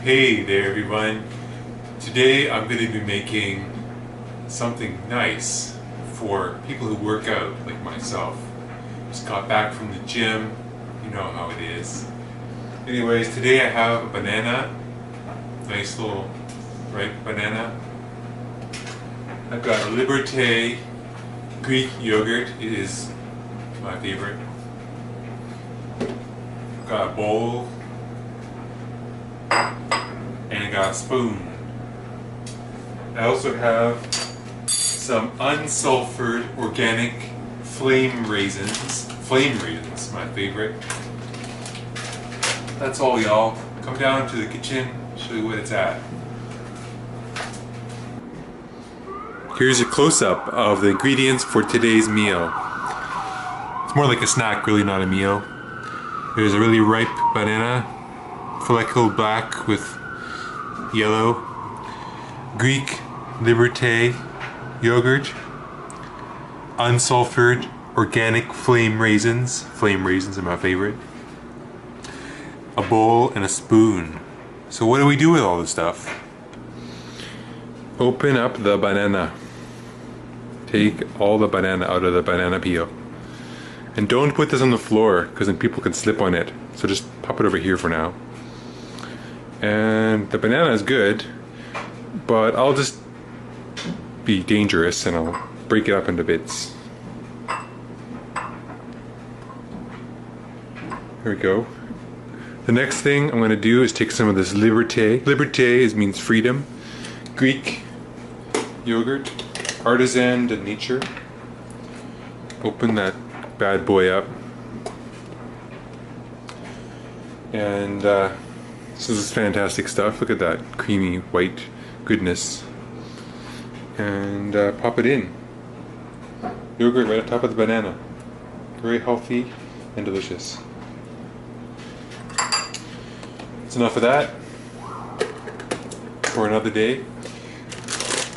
Hey there everyone. Today I'm going to be making something nice for people who work out like myself. Just got back from the gym, you know how it is. Anyways, today I have a banana, nice little ripe banana. I've got a Liberté Greek yogurt, it is my favorite. I've got a bowl and I got a spoon. I also have some unsulfured organic flame raisins. Flame raisins, my favorite. That's all, y'all. Come down to the kitchen, show you what it's at. Here's a close-up of the ingredients for today's meal. It's more like a snack, really not a meal. There's a really ripe banana, follicle black with yellow, Greek Liberté yogurt, unsulfured organic flame raisins. Flame raisins are my favorite. A bowl and a spoon. So what do we do with all this stuff? Open up the banana. Take all the banana out of the banana peel. And don't put this on the floor because then people can slip on it. So just pop it over here for now. And the banana is good, but I'll just be dangerous and I'll break it up into bits. There we go. The next thing I'm going to do is take some of this Liberté. Liberté means freedom. Greek yogurt, artisan de nature. Open that bad boy up. And this is fantastic stuff. Look at that creamy white goodness. And pop it in. Yogurt right on top of the banana. Very healthy and delicious. That's enough of that for another day.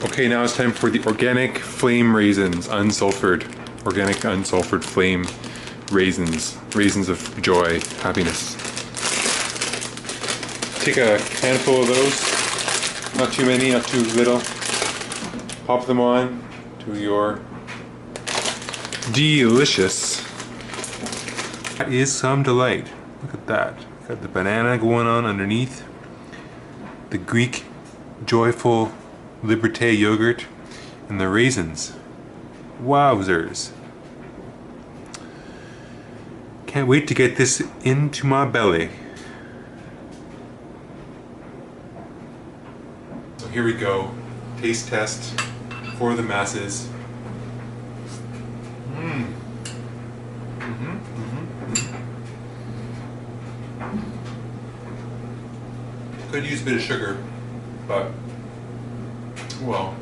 Okay, now it's time for the organic flame raisins, unsulfured. Organic unsulfured flame raisins. Raisins of joy, happiness. Take a handful of those, not too many, not too little. Pop them on to your delicious. That is some delight. Look at that. Got the banana going on underneath. The Greek joyful Liberté yogurt and the raisins. Wowzers. Can't wait to get this into my belly. So here we go. Taste test for the masses. Could use a bit of sugar, but well.